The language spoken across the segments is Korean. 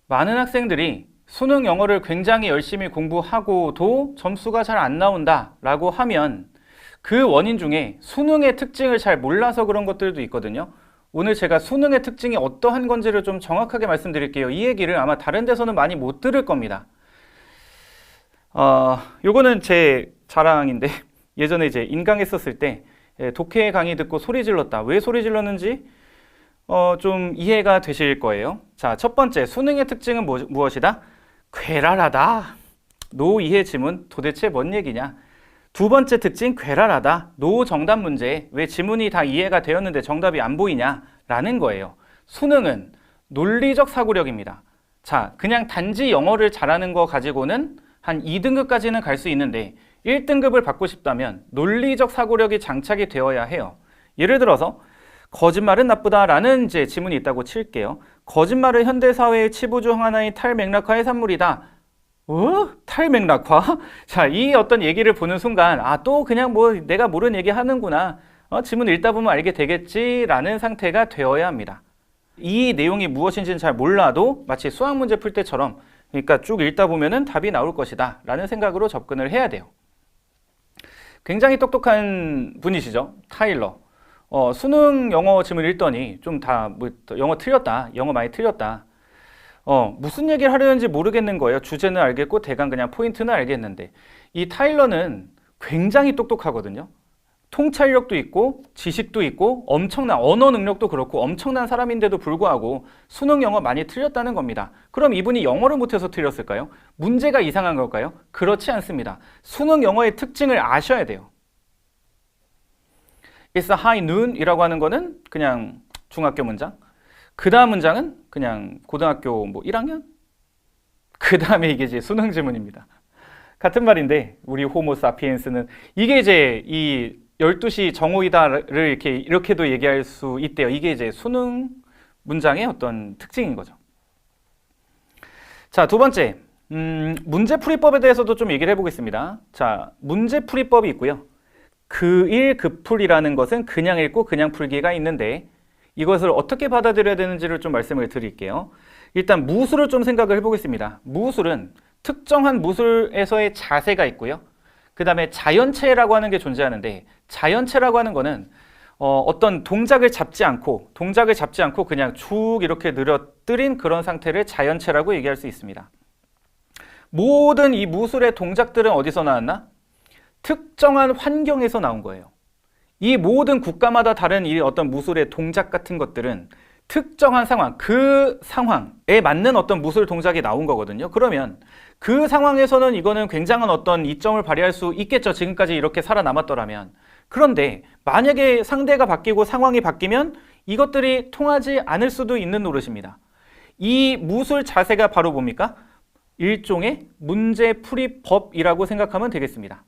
많은 학생들이 수능 영어를 굉장히 열심히 공부하고도 점수가 잘 안 나온다라고 하면 그 원인 중에 수능의 특징을 잘 몰라서 그런 것들도 있거든요. 오늘 제가 수능의 특징이 어떠한 건지를 좀 정확하게 말씀드릴게요. 이 얘기를 아마 다른 데서는 많이 못 들을 겁니다. 요거는 제 자랑인데 예전에 이제 인강했었을 때 독해 강의 듣고 소리 질렀다. 왜 소리 질렀는지 좀 이해가 되실 거예요. 자, 첫 번째, 수능의 특징은 무엇이다? 괴랄하다. 노이해 지문, 도대체 뭔 얘기냐? 두 번째 특징, 괴랄하다. 노 정답 문제, 왜 지문이 다 이해가 되었는데 정답이 안 보이냐? 라는 거예요. 수능은 논리적 사고력입니다. 자, 그냥 단지 영어를 잘하는 거 가지고는 한 2등급까지는 갈 수 있는데 1등급을 받고 싶다면 논리적 사고력이 장착이 되어야 해요. 예를 들어서 거짓말은 나쁘다라는 이제 지문이 있다고 칠게요. 거짓말은 현대사회의 치부 중 하나인 탈맥락화의 산물이다. 탈맥락화? 자, 이 어떤 얘기를 보는 순간 또 그냥 뭐 내가 모르는 얘기 하는구나. 지문 읽다 보면 알게 되겠지라는 상태가 되어야 합니다. 이 내용이 무엇인지는 잘 몰라도 마치 수학 문제 풀 때처럼 그러니까 쭉 읽다 보면은 답이 나올 것이다 라는 생각으로 접근을 해야 돼요. 굉장히 똑똑한 분이시죠. 타일러. 수능 영어 지문 읽더니 좀 다 뭐 영어 틀렸다. 영어 많이 틀렸다. 무슨 얘기를 하려는지 모르겠는 거예요. 주제는 알겠고 대강 그냥 포인트는 알겠는데 이 타일러는 굉장히 똑똑하거든요. 통찰력도 있고 지식도 있고 엄청난 언어 능력도 그렇고 엄청난 사람인데도 불구하고 수능 영어 많이 틀렸다는 겁니다. 그럼 이분이 영어를 못해서 틀렸을까요? 문제가 이상한 걸까요? 그렇지 않습니다. 수능 영어의 특징을 아셔야 돼요. It's a high noon 이라고 하는 거는 그냥 중학교 문장. 그 다음 문장은 그냥 고등학교 뭐 1학년? 그 다음에 이게 이제 수능 지문입니다. 같은 말인데 우리 호모 사피엔스는 이게 이제 이 12시 정오이다를 이렇게도 얘기할 수 있대요. 이게 이제 수능 문장의 어떤 특징인 거죠. 자, 두 번째, 문제풀이법에 대해서도 좀 얘기를 해보겠습니다. 자, 문제풀이법이 있고요. 그일 그풀이라는 것은 그냥 읽고 그냥 풀기가 있는데 이것을 어떻게 받아들여야 되는지를 좀 말씀을 드릴게요. 일단 무술을 좀 생각을 해보겠습니다. 무술은 특정한 무술에서의 자세가 있고요. 그 다음에 자연체라고 하는 게 존재하는데 자연체라고 하는 거는 어떤 동작을 잡지 않고 그냥 쭉 이렇게 늘어뜨린 그런 상태를 자연체라고 얘기할 수 있습니다. 모든 이 무술의 동작들은 어디서 나왔나? 특정한 환경에서 나온 거예요. 이 모든 국가마다 다른 이 어떤 무술의 동작 같은 것들은 특정한 상황, 그 상황에 맞는 어떤 무술 동작이 나온 거거든요. 그러면 그 상황에서는 이거는 굉장한 어떤 이점을 발휘할 수 있겠죠. 지금까지 이렇게 살아남았더라면. 그런데 만약에 상대가 바뀌고 상황이 바뀌면 이것들이 통하지 않을 수도 있는 노릇입니다. 이 무술 자세가 바로 뭡니까? 일종의 문제풀이법이라고 생각하면 되겠습니다.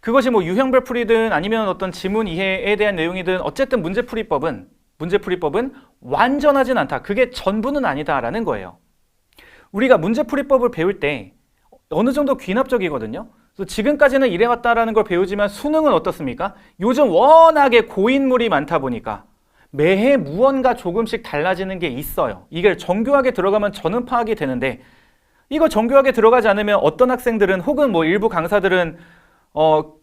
그것이 뭐 유형별 풀이든 아니면 어떤 지문 이해에 대한 내용이든 어쨌든 문제풀이법은 완전하진 않다. 그게 전부는 아니다라는 거예요. 우리가 문제풀이법을 배울 때 어느 정도 귀납적이거든요. 그래서 지금까지는 이래왔다라는 걸 배우지만 수능은 어떻습니까? 요즘 워낙에 고인물이 많다 보니까 매해 무언가 조금씩 달라지는 게 있어요. 이게 정교하게 들어가면 저는 파악이 되는데 이거 정교하게 들어가지 않으면 어떤 학생들은 혹은 뭐 일부 강사들은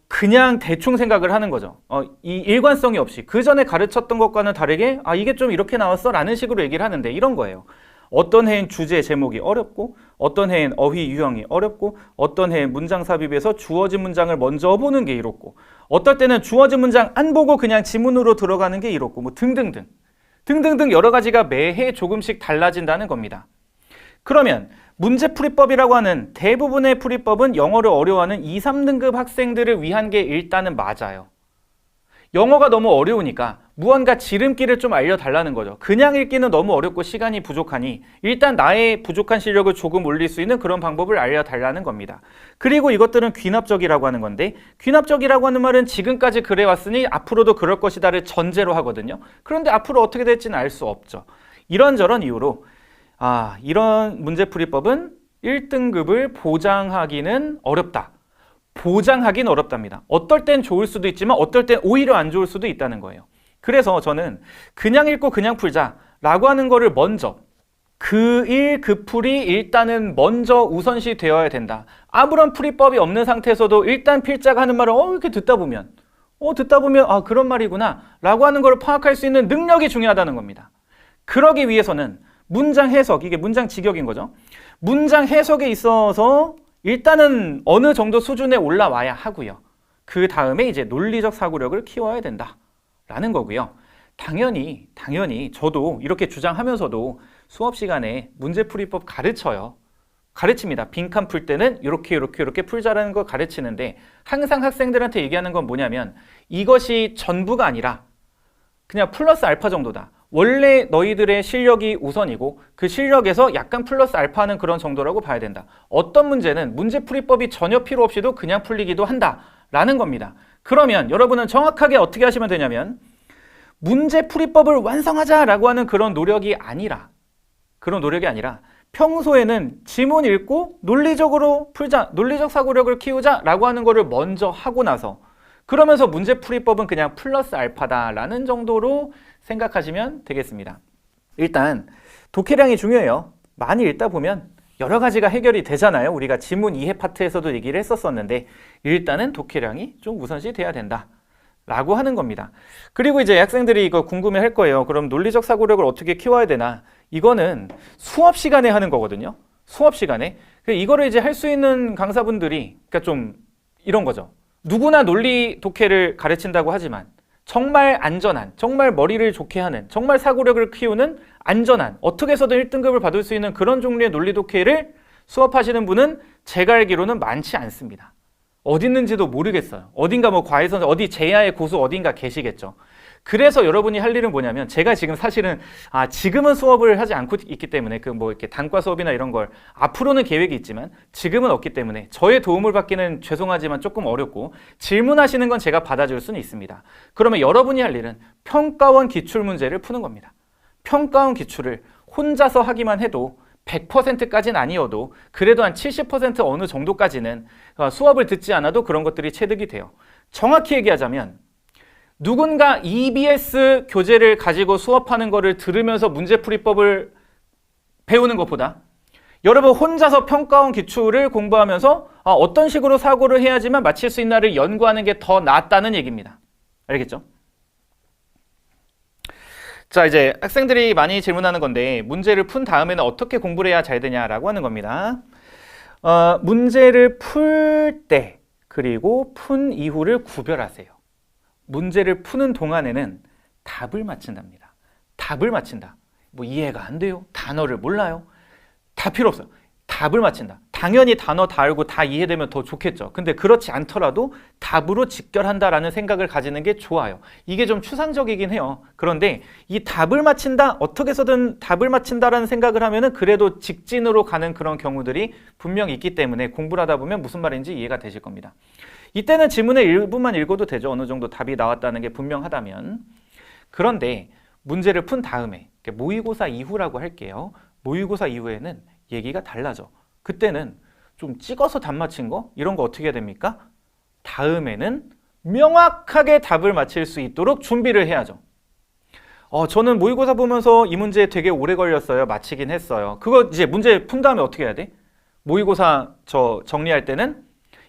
그냥 대충 생각을 하는 거죠. 이 일관성이 없이 그 전에 가르쳤던 것과는 다르게 이게 좀 이렇게 나왔어 라는 식으로 얘기를 하는데 이런 거예요. 어떤 해엔 주제 제목이 어렵고 어떤 해엔 어휘 유형이 어렵고 어떤 해엔 문장 삽입에서 주어진 문장을 먼저 보는 게 이렇고 어떨 때는 주어진 문장 안 보고 그냥 지문으로 들어가는 게 이렇고 뭐 등등등 여러 가지가 매해 조금씩 달라진다는 겁니다. 그러면 문제풀이법이라고 하는 대부분의 풀이법은 영어를 어려워하는 2, 3등급 학생들을 위한 게 일단은 맞아요. 영어가 너무 어려우니까 무언가 지름길을 좀 알려달라는 거죠. 그냥 읽기는 너무 어렵고 시간이 부족하니 일단 나의 부족한 실력을 조금 올릴 수 있는 그런 방법을 알려달라는 겁니다. 그리고 이것들은 귀납적이라고 하는 건데 귀납적이라고 하는 말은 지금까지 그래왔으니 앞으로도 그럴 것이다를 전제로 하거든요. 그런데 앞으로 어떻게 될지는 알 수 없죠. 이런저런 이유로 이런 문제풀이법은 1등급을 보장하기는 어렵다. 보장하긴 어렵답니다. 어떨 땐 좋을 수도 있지만 어떨 땐 오히려 안 좋을 수도 있다는 거예요. 그래서 저는 그냥 읽고 그냥 풀자라고 하는 거를 먼저 그 일, 그 풀이 일단은 먼저 우선시 되어야 된다. 아무런 풀이법이 없는 상태에서도 일단 필자가 하는 말을 이렇게 듣다 보면 아, 그런 말이구나 라고 하는 걸 파악할 수 있는 능력이 중요하다는 겁니다. 그러기 위해서는 문장 해석, 이게 문장 직역인 거죠. 문장 해석에 있어서 일단은 어느 정도 수준에 올라와야 하고요. 그 다음에 이제 논리적 사고력을 키워야 된다라는 거고요. 당연히 저도 이렇게 주장하면서도 수업 시간에 문제풀이법 가르칩니다. 빈칸 풀 때는 이렇게 풀자라는 걸 가르치는데 항상 학생들한테 얘기하는 건 뭐냐면 이것이 전부가 아니라 그냥 플러스 알파 정도다. 원래 너희들의 실력이 우선이고 그 실력에서 약간 플러스 알파는 그런 정도라고 봐야 된다. 어떤 문제는 문제풀이법이 전혀 필요 없이도 그냥 풀리기도 한다라는 겁니다. 그러면 여러분은 정확하게 어떻게 하시면 되냐면 문제풀이법을 완성하자라고 하는 그런 노력이 아니라 평소에는 지문 읽고 논리적으로 풀자, 논리적 사고력을 키우자라고 하는 거를 먼저 하고 나서 그러면서 문제풀이법은 그냥 플러스 알파다라는 정도로 생각하시면 되겠습니다. 일단 독해량이 중요해요. 많이 읽다 보면 여러 가지가 해결이 되잖아요. 우리가 지문 이해 파트에서도 얘기를 했었었는데 일단은 독해량이 좀 우선시 돼야 된다 라고 하는 겁니다. 그리고 이제 학생들이 이거 궁금해 할 거예요. 그럼 논리적 사고력을 어떻게 키워야 되나? 이거는 수업 시간에 하는 거거든요. 수업 시간에. 이거를 이제 할 수 있는 강사분들이 그러니까 좀 이런 거죠. 누구나 논리 독해를 가르친다고 하지만 정말 안전한, 정말 머리를 좋게 하는, 정말 사고력을 키우는 안전한, 어떻게 해서든 1등급을 받을 수 있는 그런 종류의 논리 독해를 수업하시는 분은 제가 알기로는 많지 않습니다. 어디 있는지도 모르겠어요. 어딘가 뭐 과외선 어디 제야의 고수 어딘가 계시겠죠. 그래서 여러분이 할 일은 뭐냐면 제가 지금 사실은 지금은 수업을 하지 않고 있기 때문에 그 뭐 이렇게 단과 수업이나 이런 걸 앞으로는 계획이 있지만 지금은 없기 때문에 저의 도움을 받기는 죄송하지만 조금 어렵고 질문하시는 건 제가 받아줄 수는 있습니다. 그러면 여러분이 할 일은 평가원 기출 문제를 푸는 겁니다. 평가원 기출을 혼자서 하기만 해도 100%까지는 아니어도 그래도 한 70% 어느 정도까지는 수업을 듣지 않아도 그런 것들이 체득이 돼요. 정확히 얘기하자면 누군가 EBS 교재를 가지고 수업하는 거를 들으면서 문제풀이법을 배우는 것보다 여러분 혼자서 평가원 기출을 공부하면서 어떤 식으로 사고를 해야지만 맞힐 수 있나를 연구하는 게 더 낫다는 얘기입니다. 알겠죠? 자, 이제 학생들이 많이 질문하는 건데 문제를 푼 다음에는 어떻게 공부를 해야 잘 되냐라고 하는 겁니다. 문제를 풀 때 그리고 푼 이후를 구별하세요. 문제를 푸는 동안에는 답을 맞춘답니다. 답을 맞힌다. 뭐 이해가 안 돼요? 단어를 몰라요? 다 필요 없어요. 답을 맞힌다. 당연히 단어 다 알고 다 이해되면 더 좋겠죠. 근데 그렇지 않더라도 답으로 직결한다라는 생각을 가지는 게 좋아요. 이게 좀 추상적이긴 해요. 그런데 이 답을 맞힌다, 어떻게 해서든 답을 맞힌다라는 생각을 하면은 그래도 직진으로 가는 그런 경우들이 분명히 있기 때문에 공부를 하다 보면 무슨 말인지 이해가 되실 겁니다. 이때는 지문의 일부만 읽어도 되죠. 어느 정도 답이 나왔다는 게 분명하다면. 그런데 문제를 푼 다음에 모의고사 이후라고 할게요. 모의고사 이후에는 얘기가 달라져. 그때는 좀 찍어서 답 맞힌 거? 이런 거 어떻게 해야 됩니까? 다음에는 명확하게 답을 맞힐 수 있도록 준비를 해야죠. 저는 모의고사 보면서 이 문제 되게 오래 걸렸어요. 맞히긴 했어요. 그거 이제 문제 푼 다음에 어떻게 해야 돼? 모의고사 정리할 때는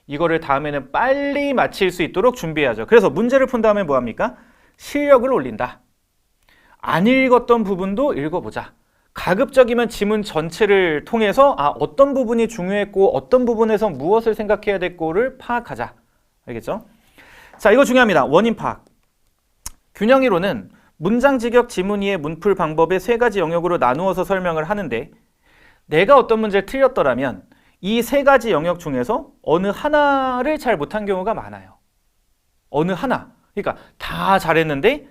이거를 다음에는 빨리 맞힐 수 있도록 준비해야죠. 그래서 문제를 푼 다음에 뭐 합니까? 실력을 올린다. 안 읽었던 부분도 읽어보자. 가급적이면 지문 전체를 통해서 어떤 부분이 중요했고 어떤 부분에서 무엇을 생각해야 됐고를 파악하자. 알겠죠? 자, 이거 중요합니다. 원인 파악. 균형이론은 문장 직역 지문 이해 문풀 방법의 세 가지 영역으로 나누어서 설명을 하는데 내가 어떤 문제를 틀렸더라면 이 세 가지 영역 중에서 어느 하나를 잘 못한 경우가 많아요. 어느 하나. 그러니까 다 잘했는데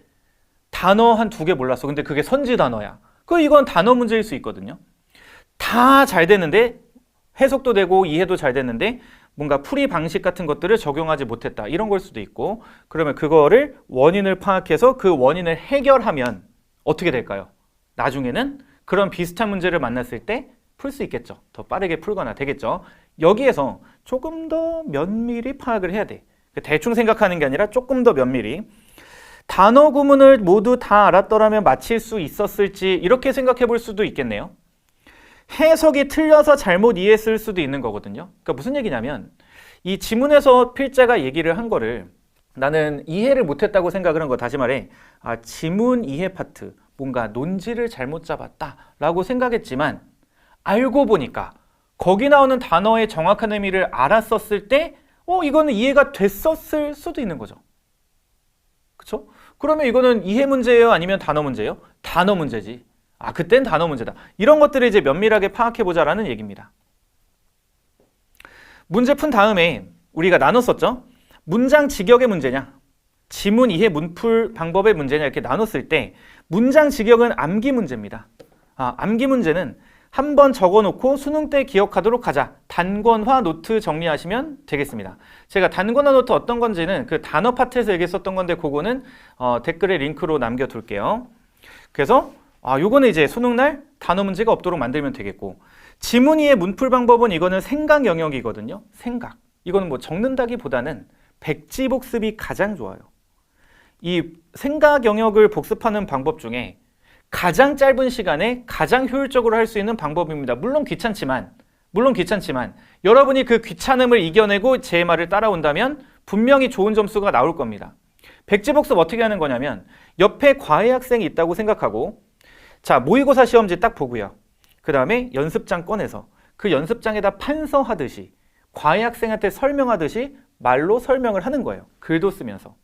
단어 한 2개 몰랐어. 근데 그게 선지 단어야. 이건 단어 문제일 수 있거든요. 다 잘 됐는데 해석도 되고 이해도 잘 됐는데 뭔가 풀이 방식 같은 것들을 적용하지 못했다. 이런 걸 수도 있고 그러면 그거를 원인을 파악해서 그 원인을 해결하면 어떻게 될까요? 나중에는 그런 비슷한 문제를 만났을 때 풀 수 있겠죠. 더 빠르게 풀거나 되겠죠. 여기에서 조금 더 면밀히 파악을 해야 돼. 대충 생각하는 게 아니라 조금 더 면밀히. 단어 구문을 모두 다 알았더라면 맞힐 수 있었을지 이렇게 생각해 볼 수도 있겠네요. 해석이 틀려서 잘못 이해했을 수도 있는 거거든요. 그러니까 무슨 얘기냐면 이 지문에서 필자가 얘기를 한 거를 나는 이해를 못했다고 생각을 한 거. 다시 말해, 지문 이해 파트, 뭔가 논지를 잘못 잡았다라고 생각했지만 알고 보니까 거기 나오는 단어의 정확한 의미를 알았었을 때 이거는 이해가 됐었을 수도 있는 거죠. 그쵸? 그러면 이거는 이해 문제예요? 아니면 단어 문제예요? 단어 문제지. 그땐 단어 문제다. 이런 것들을 이제 면밀하게 파악해보자라는 얘기입니다. 문제 푼 다음에 우리가 나눴었죠? 문장 직역의 문제냐, 지문 이해 문풀 방법의 문제냐 이렇게 나눴을 때 문장 직역은 암기 문제입니다. 암기 문제는 한번 적어놓고 수능 때 기억하도록 하자. 단권화 노트 정리하시면 되겠습니다. 제가 단권화 노트 어떤 건지는 그 단어 파트에서 얘기했었던 건데 그거는 댓글에 링크로 남겨둘게요. 그래서 요거는 이제 수능날 단어 문제가 없도록 만들면 되겠고, 지문 이해 문풀 방법은 이거는 생각 영역이거든요. 생각. 이거는 뭐 적는다기보다는 백지 복습이 가장 좋아요. 이 생각 영역을 복습하는 방법 중에 가장 짧은 시간에 가장 효율적으로 할 수 있는 방법입니다. 물론 귀찮지만 여러분이 그 귀찮음을 이겨내고 제 말을 따라온다면 분명히 좋은 점수가 나올 겁니다. 백지 복습 어떻게 하는 거냐면 옆에 과외 학생이 있다고 생각하고, 자, 모의고사 시험지 딱 보고요. 그 다음에 연습장 꺼내서 그 연습장에다 판서하듯이 과외 학생한테 설명하듯이 말로 설명을 하는 거예요. 글도 쓰면서.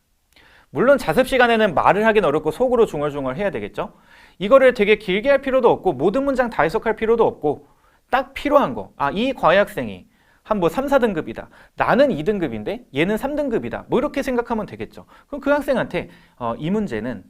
물론 자습 시간에는 말을 하긴 어렵고 속으로 중얼중얼 해야 되겠죠. 이거를 되게 길게 할 필요도 없고 모든 문장 다 해석할 필요도 없고 딱 필요한 거. 이 과외 학생이 한 3, 4등급이다. 나는 2등급인데 얘는 3등급이다. 뭐 이렇게 생각하면 되겠죠. 그럼 그 학생한테 이 문제는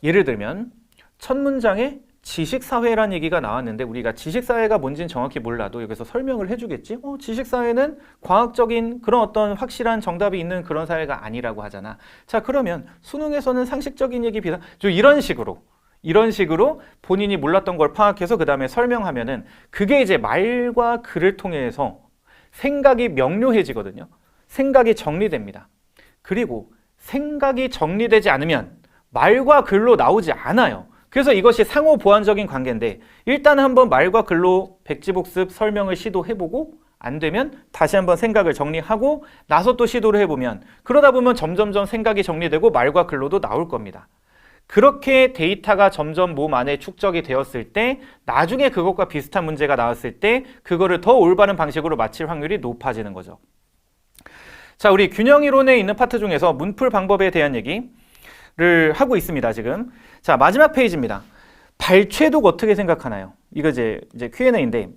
예를 들면 첫 문장에 지식사회라는 얘기가 나왔는데 우리가 지식사회가 뭔지는 정확히 몰라도 여기서 설명을 해주겠지. 지식사회는 과학적인 그런 어떤 확실한 정답이 있는 그런 사회가 아니라고 하잖아. 자, 그러면 수능에서는 상식적인 얘기 비슷한 이런 식으로 본인이 몰랐던 걸 파악해서 그 다음에 설명하면은 그게 이제 말과 글을 통해서 생각이 명료해지거든요. 생각이 정리됩니다. 그리고 생각이 정리되지 않으면 말과 글로 나오지 않아요. 그래서 이것이 상호 보완적인 관계인데 일단 한번 말과 글로 백지복습 설명을 시도해보고 안 되면 다시 한번 생각을 정리하고 나서 또 시도를 해보면 그러다 보면 점점점 생각이 정리되고 말과 글로도 나올 겁니다. 그렇게 데이터가 점점 몸 안에 축적이 되었을 때 나중에 그것과 비슷한 문제가 나왔을 때 그거를 더 올바른 방식으로 맞힐 확률이 높아지는 거죠. 자, 우리 균형이론에 있는 파트 중에서 문풀 방법에 대한 얘기를 하고 있습니다, 지금. 자, 마지막 페이지입니다. 발췌독 어떻게 생각하나요? 이거 이제 Q&A인데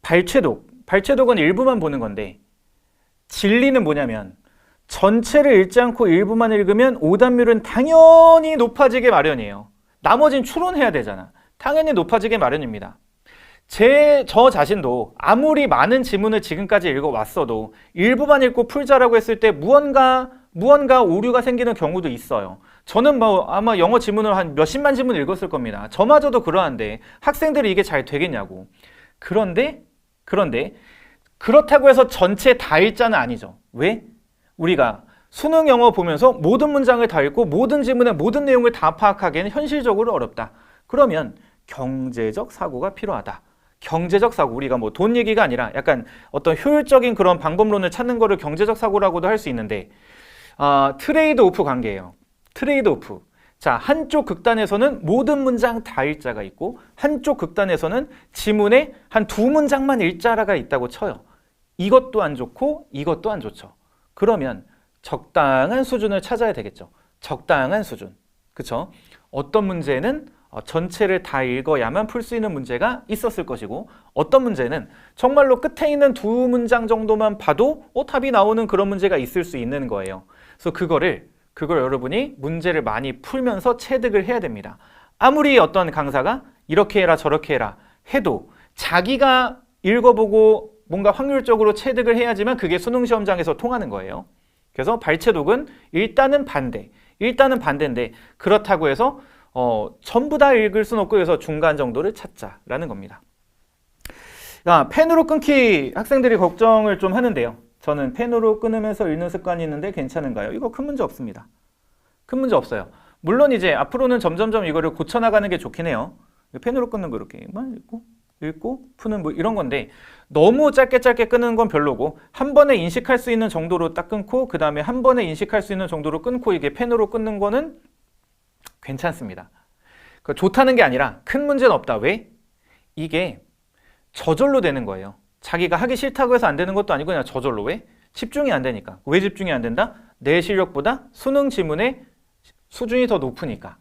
발췌독은 일부만 보는 건데 진리는 뭐냐면 전체를 읽지 않고 일부만 읽으면 오답률은 당연히 높아지게 마련이에요. 나머지는 추론해야 되잖아. 당연히 높아지게 마련입니다. 저 자신도 아무리 많은 지문을 지금까지 읽어왔어도 일부만 읽고 풀자라고 했을 때 무언가 오류가 생기는 경우도 있어요. 저는 아마 영어 지문을 한 몇십만 지문 읽었을 겁니다. 저마저도 그러한데 학생들이 이게 잘 되겠냐고. 그런데 그렇다고 해서 전체 다 읽자는 아니죠. 왜? 우리가 수능 영어 보면서 모든 문장을 다 읽고 모든 지문의 모든 내용을 다 파악하기에는 현실적으로 어렵다. 그러면 경제적 사고가 필요하다. 경제적 사고, 우리가 뭐 돈 얘기가 아니라 약간 어떤 효율적인 그런 방법론을 찾는 거를 경제적 사고라고도 할 수 있는데 트레이드 오프 관계예요. 트레이드 오프. 자, 한쪽 극단에서는 모든 문장 다 읽자가 있고 한쪽 극단에서는 지문에 한 2문장만 읽자가 있다고 쳐요. 이것도 안 좋고 이것도 안 좋죠. 그러면 적당한 수준을 찾아야 되겠죠. 적당한 수준. 그쵸? 어떤 문제는 전체를 다 읽어야만 풀 수 있는 문제가 있었을 것이고 어떤 문제는 정말로 끝에 있는 2문장 정도만 봐도 답이 나오는 그런 문제가 있을 수 있는 거예요. 그래서 그걸 여러분이 문제를 많이 풀면서 체득을 해야 됩니다. 아무리 어떤 강사가 이렇게 해라 저렇게 해라 해도 자기가 읽어보고 뭔가 확률적으로 체득을 해야지만 그게 수능 시험장에서 통하는 거예요. 그래서 발췌독은 일단은 반대인데 그렇다고 해서 전부 다 읽을 수는 없고 그래서 중간 정도를 찾자라는 겁니다. 펜으로 끊기 학생들이 걱정을 좀 하는데요. 저는 펜으로 끊으면서 읽는 습관이 있는데 괜찮은가요? 이거 큰 문제 없습니다. 큰 문제 없어요. 물론 이제 앞으로는 점점점 이거를 고쳐나가는 게 좋긴 해요. 펜으로 끊는 거 이렇게만 읽고 읽고 푸는 뭐 이런 건데 너무 짧게 끊는 건 별로고 한 번에 인식할 수 있는 정도로 딱 끊고 그 다음에 한 번에 인식할 수 있는 정도로 끊고 이게 펜으로 끊는 거는 괜찮습니다. 좋다는 게 아니라 큰 문제는 없다. 왜? 이게 저절로 되는 거예요. 자기가 하기 싫다고 해서 안 되는 것도 아니고 그냥 저절로. 왜? 집중이 안 되니까. 왜 집중이 안 된다? 내 실력보다 수능 지문의 수준이 더 높으니까.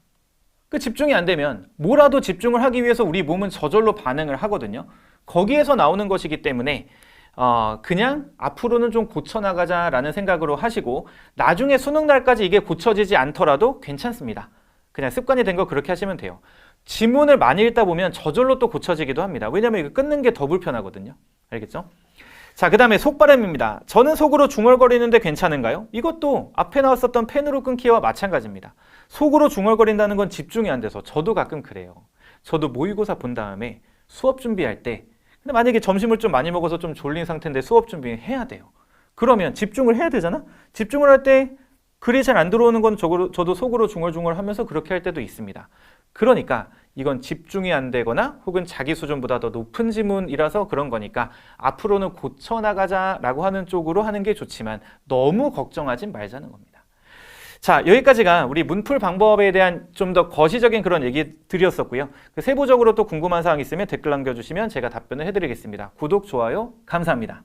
그 집중이 안 되면 뭐라도 집중을 하기 위해서 우리 몸은 저절로 반응을 하거든요. 거기에서 나오는 것이기 때문에 그냥 앞으로는 좀 고쳐나가자라는 생각으로 하시고 나중에 수능 날까지 이게 고쳐지지 않더라도 괜찮습니다. 그냥 습관이 된 거 그렇게 하시면 돼요. 지문을 많이 읽다 보면 저절로 또 고쳐지기도 합니다. 왜냐면 이거 끊는 게 더 불편하거든요. 알겠죠? 자, 그 다음에 속발음입니다. 저는 속으로 중얼거리는데 괜찮은가요? 이것도 앞에 나왔었던 펜으로 끊기와 마찬가지입니다. 속으로 중얼거린다는 건 집중이 안 돼서 저도 가끔 그래요. 저도 모의고사 본 다음에 수업 준비할 때 근데 만약에 점심을 좀 많이 먹어서 좀 졸린 상태인데 수업 준비해야 돼요. 그러면 집중을 해야 되잖아? 집중을 할 때 글이 잘 안 들어오는 건 저도 속으로 중얼중얼 하면서 그렇게 할 때도 있습니다. 그러니까 이건 집중이 안 되거나 혹은 자기 수준보다 더 높은 지문이라서 그런 거니까 앞으로는 고쳐나가자라고 하는 쪽으로 하는 게 좋지만 너무 걱정하지 말자는 겁니다. 자, 여기까지가 우리 문풀 방법에 대한 좀 더 거시적인 그런 얘기들이었었고요. 세부적으로 또 궁금한 사항 있으면 댓글 남겨주시면 제가 답변을 해드리겠습니다. 구독, 좋아요 감사합니다.